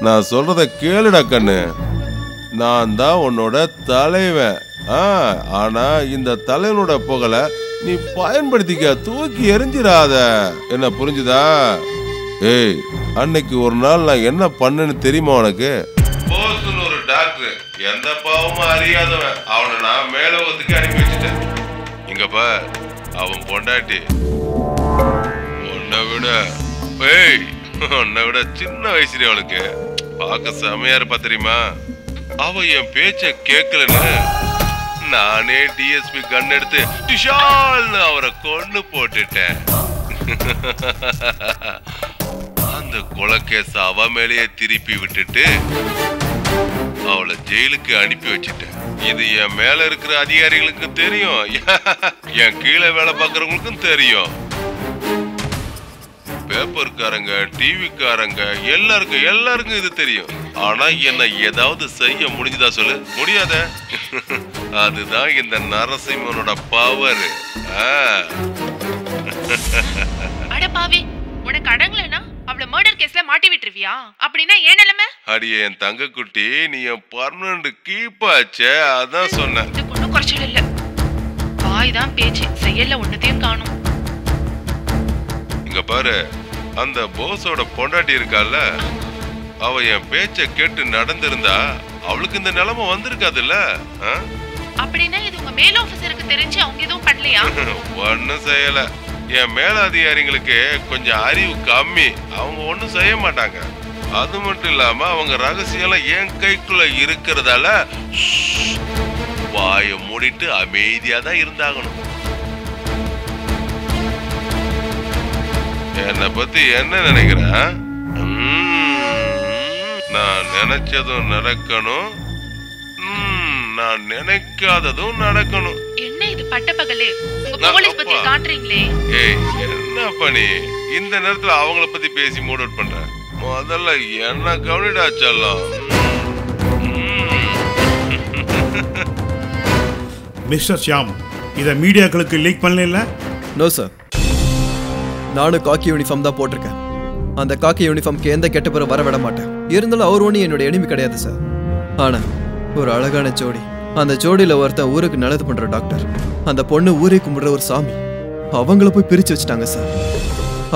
நான் சொல்றத கேளுடா கண்ணு. நான் தான் உன்னோட தலைவன். ஆனா இந்த தலைவனோட புகழை நீ பயன்படுத்திக்க, தூக்கி எரிஞ்சிடாத. என்ன புரிஞ்சுதா? ஏய், அன்னைக்கு ஒரு நாள் நான் என்ன பண்ணேன்னு தெரியுமா உனக்கு? போஸ்னு ஒரு டாக்டர், எந்த பாவமும் அறியாதவன், அவனை நான் மேலோகத்துக்கு அனுப்பி வச்சுட்டேன். இங்க பார், அவன் பொண்டாட்டி உன்னை விட சின்ன வயசுல அவளுக்கு பார்க்க செமையா இருப்பா தெரியுமா? அவ என் பேச்ச கேட்கலன்னு நானே டிஎஸ்பி கன் எடுத்து டிஷால்னு அவரை கொன்னு போட்டுட்டேன். அந்த கொலைகேச அவ மேலேயே திருப்பி விட்டுட்டு அவளை ஜெயிலுக்கு அனுப்பி வச்சுட்டேன். இது என் மேல இருக்கிற அதிகாரிகளுக்கும் தெரியும், என் கீழே வேலை பார்க்கறவங்களுக்கும் தெரியும். பேப்பர்காரங்க, டிவிக்காரங்க எல்லாருக்கும் இது தெரியும். ஆனா என்ன ஏதாவது செய்ய முடிஞ்சதா சொல்லு? முடியாத. அதுதான் இந்த நரசிம்மனோட பவர். அட பாவி, உனக்கு அடங்கலனா அவள மர்டர் கேஸ்ல மாட்டி விட்டுருவியா? அப்படினா ஏன் நிலைமை? அடியே என் தங்க குட்டி, நீ என் பர்மனன்ட் கீப்பாச்சே, அதான் சொன்னேன். இது ஒண்ணும் குறைச்சல் இல்ல. வாய் தான் பேச்சு, செயல்ல ஒண்ணுத்தையும் காணும். இங்க பாரு, அந்த போஸோட பொண்டாட்டி இருக்கால, அவ என் பேச்ச கேட்டு நடந்திருந்தா அவளுக்கு இந்த நிலைமை வந்திருக்காதுல்ல. அப்படின்னா இது உங்க மேல் ஆபீசருக்கு தெரிஞ்சு அவங்க எதுவும் பண்ணலையா? ஒன்னும் செய்யல. என் மேல அதிகாரிகளுக்கு கொஞ்சம் அறிவு கம்மி, அவங்க ஒன்னும் செய்ய மாட்டாங்க. அது மட்டும் இல்லாம அவங்க ரகசியம் என் கைக்குள்ள இருக்கிறதால வாயை மூடிட்டு அமைதியா தான் இருந்தாகணும். என்னை பத்தி என்ன நினைக்கிற? நான் நினைச்சதும் நடக்கணும், நான் நினைக்காததும் நடக்கணும். என்ன இது பட்ட பகலே உங்க போலீஸ் பத்தி காட்றீங்களே? ஏய், என்ன பண்ணி இந்த நேரத்துல அவங்கள பத்தி பேசி மூட் அவுட் பண்ற? முதல்ல என்ன கவனிடா செல்லம். மிஸ்டர் ஷியாம், இத மீடியாக்களுக்கு லீக் பண்ணல? நோ சார், நானும் காக்கி யூனிஃபார்ம் தான் போட்டிருக்கேன். அந்த காக்கி யூனிஃபார்ம்க்கு எந்த கெட்ட பேரும் வர விட மாட்டேன். இருந்தாலும் அவர் ஒன்றும் என்னோட எனிமி கிடையாது சார். ஆனால் ஒரு அழகான ஜோடி, அந்த ஜோடியில் ஒருத்தன் ஊருக்கு நல்லது பண்ணுற டாக்டர், அந்த பொண்ணு ஊரே கும்பிடுற ஒரு சாமி, அவங்கள போய் பிரித்து வச்சுட்டாங்க சார்.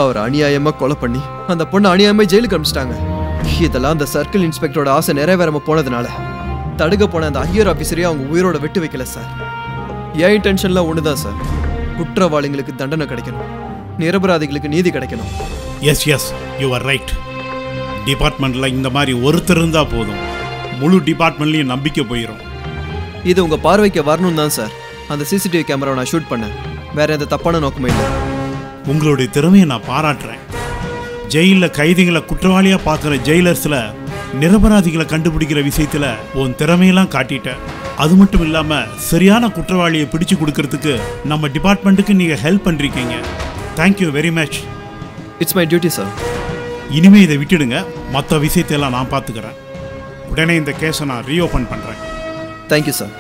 அவர் அநியாயமாக கொலை பண்ணி அந்த பொண்ணு அநியாயமாக ஜெயிலுக்கு அனுப்பிச்சிட்டாங்க. இதெல்லாம் அந்த சர்க்கிள் இன்ஸ்பெக்டரோட ஆசை நிறைவேறாம போனதுனால தடுக்க போன அந்த ஹையர் ஆஃபீஸரையும் அவங்க உயிரோட விட்டு வைக்கல சார். என் இன்டென்ஷன்லாம் ஒன்று தான் சார், குற்றவாளிகளுக்கு தண்டனை கிடைக்கணும், நிரபராதிகளுக்கு நீதி கிடைக்கணும். Yes yes, you are right. டிபார்ட்மெண்ட்ல இந்த மாதிரி ஒருத்தர் இருந்தா போதும், முழு டிபார்ட்மெண்ட்லயும் நம்பிக்கை போயிடும். இது உங்க பார்வைக்கு வரணும் தான் சார் அந்த சிசிடிவி கேமராவை நான் ஷூட் பண்ணேன். வேற எந்த தப்பான நோக்கமே இல்லை. உங்களுடைய திறமையை நான் பாராட்டுறேன். ஜெயிலில் கைதிகளை குற்றவாளியா பார்க்குற ஜெயிலர்ஸ்ல நிரபராதிகளை கண்டுபிடிக்கிற விஷயத்துல உன் திறமையெல்லாம் காட்டிட்ட. அது மட்டும் இல்லாம சரியான குற்றவாளியை பிடிச்சு கொடுக்கறதுக்கு நம்ம டிபார்ட்மெண்ட்டுக்கு நீங்க ஹெல்ப் பண்றீங்க. Thank you very much. It's my duty sir. இனிமே இதை விட்டுடுங்க, மற்ற விஷயத்தையெல்லாம் நான் பார்த்துக்கிறேன். உடனே இந்த கேஸை நான் ரீஓபன் பண்றேன். Thank you sir.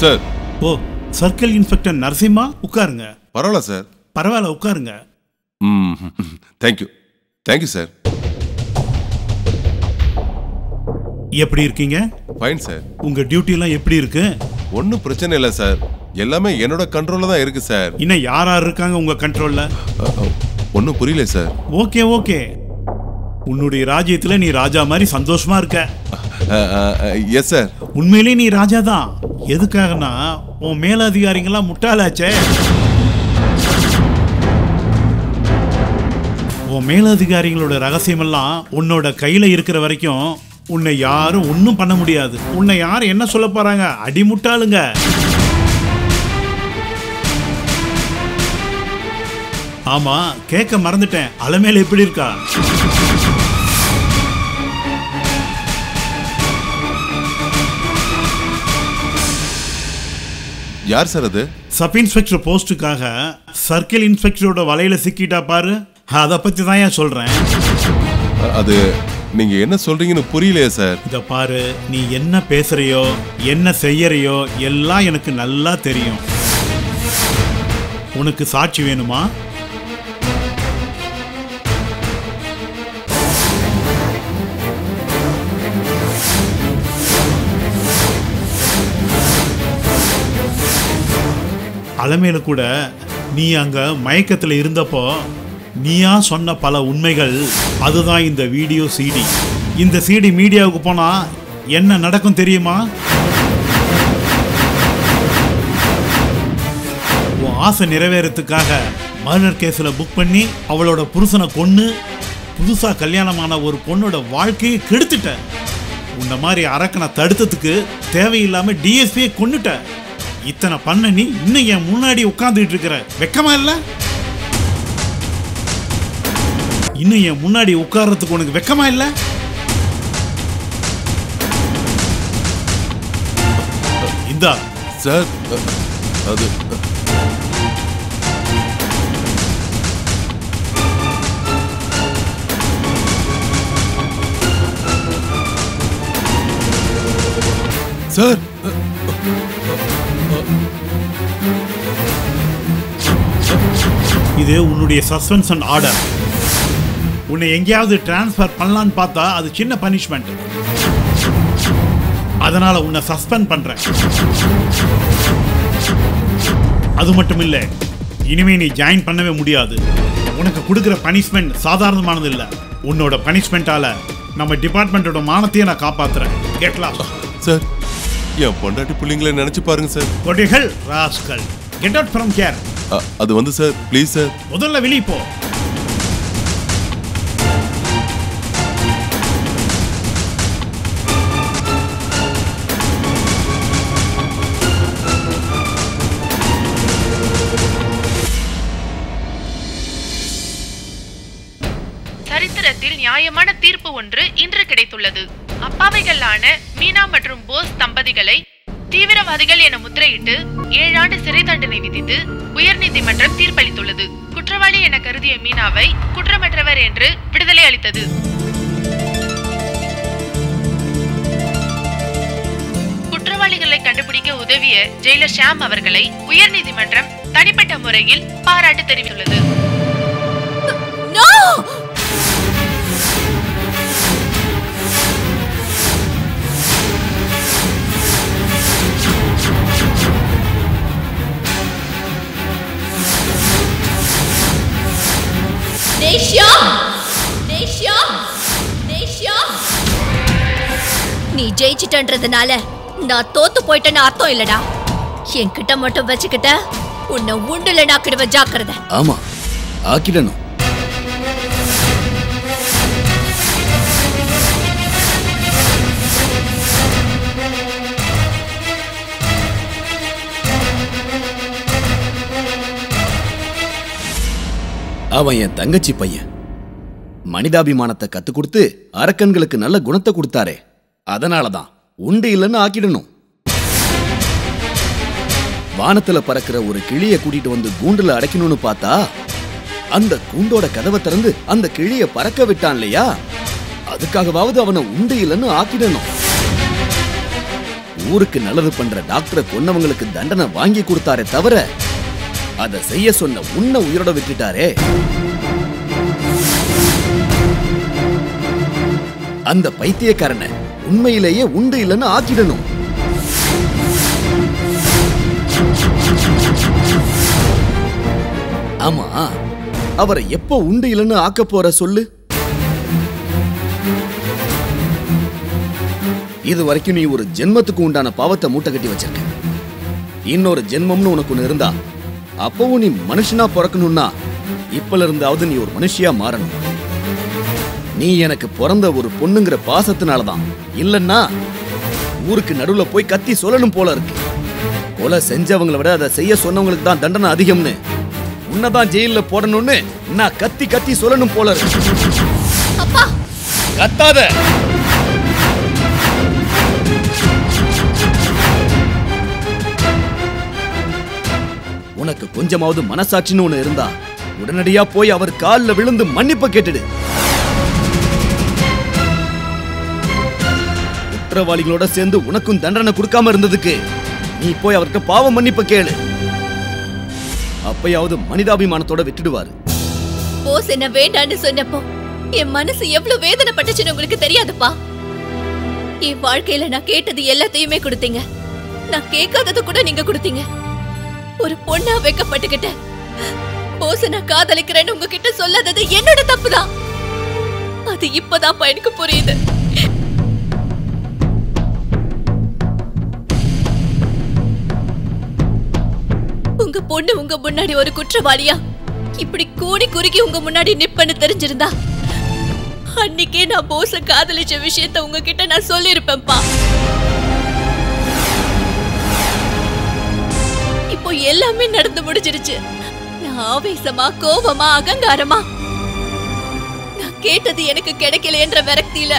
சார். ஓ, சர்க்கிள் இன்ஸ்பெக்டர் நரசிம்மா, உட்காருங்க. பரவாயில்ல சார். பரவாயில்ல, உட்காருங்க. Thank you thank you sir. எப்படி இருக்கீங்க? Fine sir. உங்க டியூட்டி எல்லாம் எப்படி இருக்கு? ஒன்றும் பிரச்சனை இல்லை சார், எல்லாமே என்னோட கண்ட்ரோல்ல தான் இருக்கு சார். இன்னும் யார் யார் இருக்காங்க உங்க கண்ட்ரோல்ல? ஒன்றும் புரியல சார். ஓகே ஓகே, உன்னுடைய ராஜ்யத்துல நீ ராஜா மாதிரி சந்தோஷமா இருக்க. Yes sir. உண்மையிலே நீ ராஜா தான். எதுக்காகனா உன் மேலதிகாரிங்கெல்லாம் முட்டாளாச்சே. உன் மேலதிகாரிகளோட ரகசியமெல்லாம் உன்னோட கையில இருக்கிற வரைக்கும் உன்னை யாரும் ஒன்னும் பண்ண முடியாது. உன்னை யாரும் என்ன சொல்ல போறாங்க? அடிமுட்டாளுங்க. ஆமா, கேட்க மறந்துட்டேன், அலமேல எப்படி இருக்கா? யார் சார் அது? சப் இன்ஸ்பெக்டர் போஸ்டுக்காக சர்க்கிள் இன்ஸ்பெக்டரோட வலையில சிக்கிட்டா பாரு, அதை பத்தி தான் ஏன் சொல்றேன். அது நீங்க என்ன சொல்றீங்கன்னு புரியலையே சார். இத பாரு, நீ என்ன பேசுறியோ என்ன செய்யறியோ எல்லாம் எனக்கு நல்லா தெரியும். உனக்கு சாட்சி வேணுமா? அலமேல கூட நீ அங்க மயக்கத்துல இருந்தப்போ நீயா சொன்ன பல உண்மைகள், அதுதான் இந்த வீடியோ சிடி. இந்த சிடி மீடியாவுக்கு போனா என்ன நடக்கும் தெரியுமா? உன் ஆசை நிறைவேறதுக்காக மர்டர் கேஸ்ல புக் பண்ணி அவளோட புருஷனை கொன்னு புதுசா கல்யாணமான ஒரு பொண்ணோட வாழ்க்கையை கெடுத்துட்ட. உன்ன மாதிரி அரக்கனை தடுத்ததுக்கு தேவையில்லாம டிஎஸ்பியை கொன்னுட்ட. இத்தனை பண்ண நீ இன்னும் என் முன்னாடி உட்கார்ந்துட்டு இருக்கிற, வெக்கமா இல்ல? இன்னும் என் முன்னாடி உட்கார்றதுக்கு உனக்கு வெக்கமா இல்ல? இந்தா சார். அது சார், இது உன்னுடைய சஸ்பென்ஷன் ஆர்டர். உன்னை எங்கேயாவது டிரான்ஸ்ஃபர் பண்ணலான்னு பார்த்தா அது சின்ன பனிஷ்மெண்ட். அதனால உன்னை சஸ்பெண்ட் பண்றேன். அது மட்டும் இல்ல, இனிமே நீ ஜாயின் பண்ணவே முடியாது. உனக்கு கொடுக்கிற பனிஷ்மெண்ட் சாதாரணமானது இல்ல. உன்னோட பனிஷ்மெண்டால நம்ம டிபார்ட்மெண்டோட மானத்தையே நான் காப்பாத்துறேன். Get lost. சார், என் பொண்டாட்டி பிள்ளைங்களை நினைச்சு பாருங்க sir. What the hell, rascal? Get out from here. அது வந்து சார், ப்ளீஸ் சார். முதல்ல வெளியே போ. சரித்திரத்தில் நியாயமான தீர்ப்பு ஒன்று இன்று கிடைத்துள்ளது. அப்பாவிகளான மீனா மற்றும் போஸ் தம்பதிகளை தீவிரவாதிகள் என முத்திரையிட்டு 7 ஆண்டு சிறை தண்டனை விதித்து உயர்நீதிமன்றம் தீர்ப்பளித்துள்ளது. குற்றவாளி என கருதிய மீனாவை குற்றமற்றவர் என்று விடுதலை அளித்தது. குற்றவாளிகளை கண்டுபிடிக்க உதவிய ஜெயிலர் ஷாம் அவர்களை உயர்நீதிமன்றம் தனிப்பட்ட முறையில் பாராட்டு தெரிவித்துள்ளது. நீ ஜெயிச்சிட்டன்றதுனால நான் தோத்து போயிட்டேன்னு அர்த்தம் இல்லடா. என்கிட்ட மட்டும் வச்சுக்கிட்ட உன்னை உண்டுல நாக்கிடுவ, ஜாக்கிரதை. ஆமா, ஆக்கிடணும். அவன் என் தங்கச்சி பையன். மனிதாபிமானத்தை கத்து கொடுத்து அரக்கன்களுக்கு நல்ல குணத்தை கொடுத்தாரே, அதனாலதான் உண்டு இல்லைன்னு ஆக்கிடணும். வானத்துல பறக்கிற ஒரு கிளிய கூட்டிட்டு வந்து கூண்டுல அடைக்கணும்னு பார்த்தா அந்த கூண்டோட கதவை திறந்து அந்த கிளிய பறக்க விட்டான் இல்லையா, அதுக்காகவாவது அவனை உண்டு இல்லைன்னு ஆக்கிடணும். ஊருக்கு நல்லது பண்ற டாக்டரை கொன்னவங்களுக்கு தண்டனை வாங்கி கொடுத்தாரே தவிர அதை செய்ய சொன்ன உன்னை உயிரோட விட்டுட்டாரே. அந்த பைத்தியக்காரனை உண்மையிலேயே உண்டு இல்லைன்னு ஆக்கிடணும். ஆமா, அவரை எப்போ உண்டு இல்லைன்னு ஆக்க போற சொல்லு. இது வரைக்கும் நீ ஒரு ஜென்மத்துக்கு உண்டான பாவத்தை மூட்டை கட்டி வச்சிருக்க. இன்னொரு ஜென்மம்னு உனக்கு ஒண்ணு இருந்தா அப்பவும் நீ மனுஷனா பிறக்கணும்னா இப்பல இருந்தாவது நீ ஒரு மனுஷியா மாறணும். நீ எனக்கு பிறந்த ஒரு பொண்ணுங்கிற பாசத்தினாலதான், இல்லன்னா ஊருக்கு நடுவுல போய் கத்தி சொல்லணும் போல இருக்கு. கொலை செஞ்சவங்களை விட அதை செய்ய சொன்னவங்களுக்கு தான் தண்டனை அதிகம்னு, உன்னதான் ஜெயில போடணும்னு நான் கத்தி கத்தி சொல்லணும் போல இருக்கு. அப்பா, கத்தாத. கொஞ்சமாவது மனசாட்சின்னு ஒண்ணு இருந்தா உடனடியா போய் அவர் கால்ல விழுந்து மன்னிப்பு கேட்டுடு. குற்றவாளிகளோட சேர்ந்து உனக்கும் தண்டனை கொடுக்காம இருந்ததுக்கு நீ போய் அவர்கிட்ட பாவ மன்னிப்பு கேளு. அப்பயாவது மனிதாபிமானத்தோட விட்டுடுவாரு. போஸ் என்ன வேண்டான்னு சொன்னப்போ என் மனசு எவ்வளவு வேதனைப்பட்டுச்சுன்னு உங்களுக்கு தெரியாதுப்பா. என் வாழ்க்கையில நான் கேட்டது எல்லாத்தையுமே கொடுத்தீங்க. நான் கேட்காதது கூட நீங்க கொடுத்தீங்க. ஒரு பொண்ணா வைக்கப்பட்டுக்கிட்ட போஸ் நான் காதலிக்கிறேன்னு உங்ககிட்ட சொல்லாதது என்னோட தப்புதான். அது இப்பதான் எனக்கு புரியுது. உங்க பொண்ணு உங்க முன்னாடி ஒரு குற்றவாளியா இப்படி கூடி குறுக்கி உங்க முன்னாடி நிப்பன்னு தெரிஞ்சிருந்தா அன்னைக்கே நான் போஸ காதலிச்ச விஷயத்த உங்ககிட்ட நான் சொல்லிருப்பேன்ப்பா. இப்போ எல்லாமே நடந்து முடிஞ்சிருச்சு. நான் ஆவேசமா, கோபமா, அகங்காரமா நான் கேட்டது எனக்கு கிடைக்கல என்ற விரக்தியில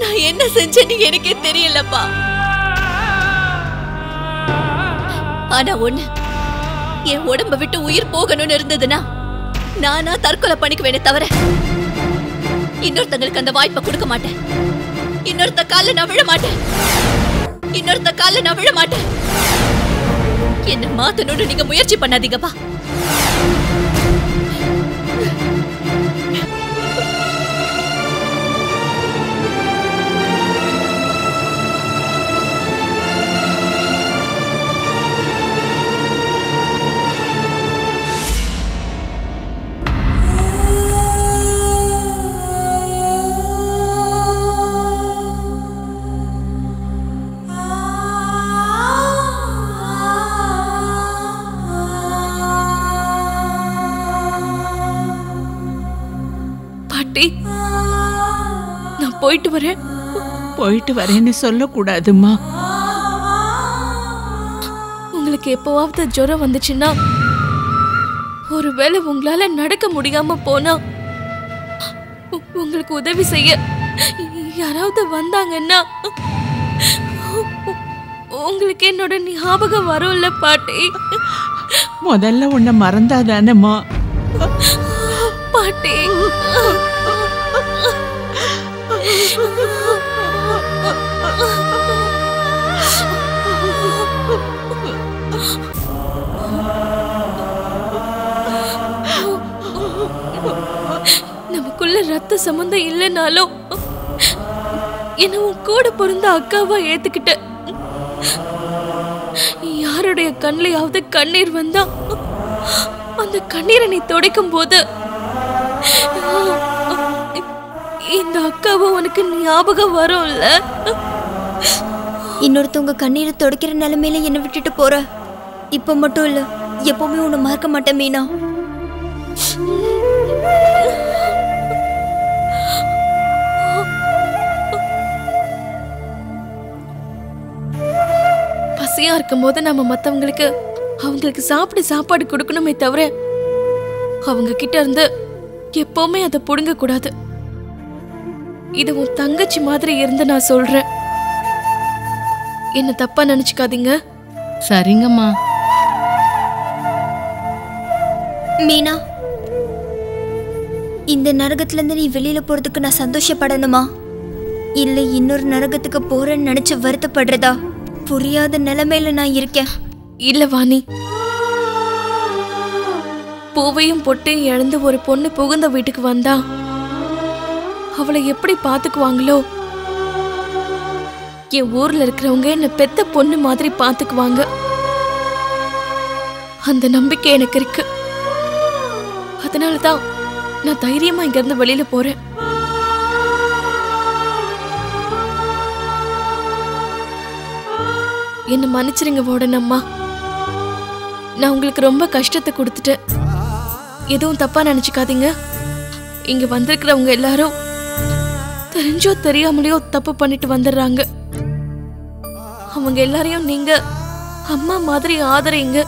நான் என்ன செஞ்சேன்னு எனக்கே தெரியலப்பா. ஆனா ஒண்ணு, என் உடம்ப விட்டு உயிர் போகணும்னு இருந்ததுன்னா நானா தற்கொலை பண்ணிக்குவேனே தவிர இன்னொருத்தங்களுக்கு அந்த வாய்ப்பை கொடுக்க மாட்டேன். இன்னொருத்த கால்ல நான் விழ மாட்டேன். இன்னொருத்த கால்ல நான் விழ மாட்டேன். என்ன மாத்தணும்னு நீங்க முயற்சி பண்ணாதீங்கப்பா. நான் போயிட்டு வரேன்னு சொல்லக்கூடாதுமா. உங்களுக்கு எப்பவாவது ஜுரம் வந்துச்சுன்னா, ஒருவேளை உங்களால நடக்க முடியாம போனா, உங்களுக்கு உதவி செய்ய யாராவது வந்தாங்கன்னா உங்களுக்கு என்னோட ஞாபகம் வரும்ல பாட்டி. முதல்ல உன்னை மறந்தாதானம்மா பாட்டி. நமக்குள்ள ரத்த சம்பந்தம் இல்லைனாலும் என்ன உன் கூட பிறந்த அக்காவா ஏத்துக்கிட்ட. யாருடைய கண்ணிலையாவது கண்ணீர் வந்தா அந்த கண்ணீரை நீ துடைக்கும் போது இந்த அக்காவை உனக்கு ஞாபகம் வரும்ல. இன்னொருத்தவங்க கண்ணீரை துடைக்கிற நிலைமையில என்ன விட்டுட்டு போற. இப்ப மட்டும் இல்ல, எப்பவுமே உன்னை மறக்க மாட்டேன் மீனா. பசியா இருக்கும் போது நம்ம மத்தவங்களுக்கு அவங்களுக்கு சாப்பிட சாப்பாடு கொடுக்கணுமே தவிர அவங்க கிட்ட இருந்து எப்பவுமே அதை புடுங்க கூடாது. இது உன் தங்கச்சி மாதிரி இருந்து நான் சொல்றேன். என்ன தப்பா நினைச்சுக்காதீங்க. சரிங்கம்மா. மீனா, இந்த நரகத்துல இருந்து நீ வெளியில போறதுக்கு நான் சந்தோஷப்படணுமா, இல்ல இன்னொரு நரகத்துக்கு போறேன்னு நினைச்சு வருத்தப்படுறதா? புரியாத நிலைமையில நான் இருக்கேன். இல்ல வாணி, பூவையும் பொட்டையும் இழந்து ஒரு பொண்ணு புகுந்த வீட்டுக்கு வந்தா அவளை எப்படி பாத்துக்குவாங்களோ, என் ஊர்ல இருக்கிறவங்க என்ன பெத்த பொண்ணு மாதிரி பாத்துக்குவாங்க. அந்த நம்பிக்கை எனக்கு இருக்கு. அதனாலதான் நான் தைரியமா இங்க இருந்து வெளியில போறேன். என்ன மன்னிச்சிருங்க வார்டனம்மா. நான் உங்களுக்கு ரொம்ப கஷ்டத்தை கொடுத்துட்டேன். எதுவும் தப்பா நினைச்சுக்காதீங்க. இங்க வந்திருக்கிறவங்க எல்லாரும் தெரிஞ்சோ தெரியாமலையோ தப்பு பண்ணிட்டு வந்துடுறாங்க. அவங்க எல்லாரையும் நீங்க அம்மா மாதிரி ஆதரிங்க.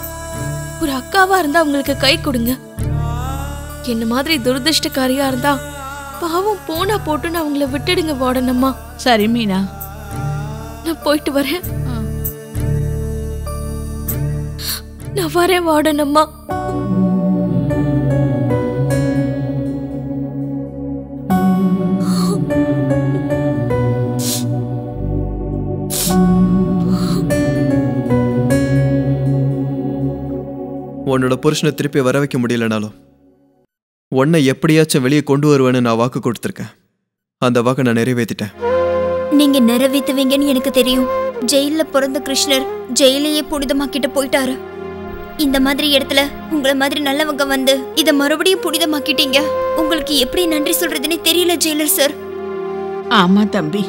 ஒரு அக்காவா இருந்தா அவங்களுக்கு கை கொடுங்க. என்ன மாதிரி துரதிருஷ்டக்காரியா இருந்தா பாவம் போனா போட்டுன்னு அவங்கள விட்டுடுங்க வார்டனம்மா. சரி மீனா, நான் போயிட்டு வரேன். நான் வரேன் வார்டன் அம்மா. உன்னோட புருஷனை திருப்பி வர வைக்க முடியலனாலும் உன்னை எப்படியாச்சும் வெளியே கொண்டு வருவேன்னு நான் வாக்கு கொடுத்துருக்கேன். அந்த வாக்கை நான் நிறைவேற்றிட்டேன். நீங்க நிறைவேற்றுவீங்கன்னு எனக்கு தெரியும். ஜெயில பிறந்த கிருஷ்ணர் ஜெயிலையே புனிதமாக்கிட்டு போயிட்டாரு. இந்த மாதிரி இடத்துல உங்களை மாதிரி நல்லவங்க வந்து இத மறுபடியும் புனிதமாக்கிட்டீங்க. உங்களுக்கு எப்படி நன்றி சொல்றதுன்னு தெரியல ஜெயிலர் சார். ஆமா தம்பி,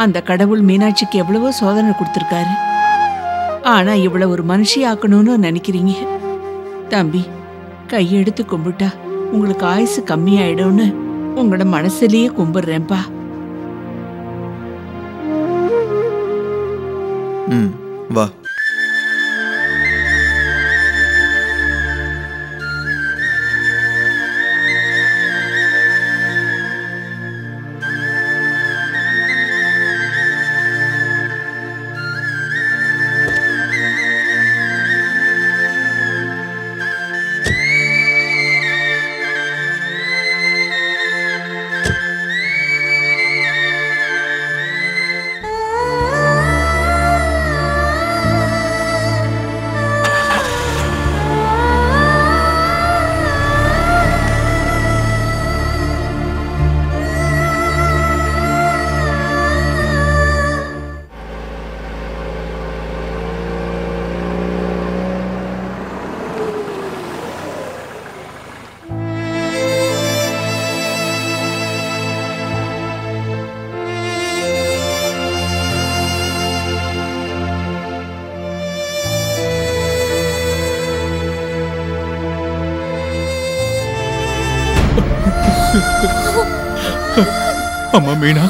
அந்த கடவுள் மீனாட்சிக்கு எவ்வளவோ சோதனை கொடுத்துருக்காரு. ஆனா இவ்வளவு ஒரு மனுஷி ஆக்கணும்னு நினைக்கிறீங்க. தம்பி, கையெடுத்து கும்பிட்டா உங்களுக்கு ஆயுசு கம்மியாயிடும்னு உங்களோட மனசுலயே கும்பிடுறேன்ப்பா. வா. அம்மா மீனா,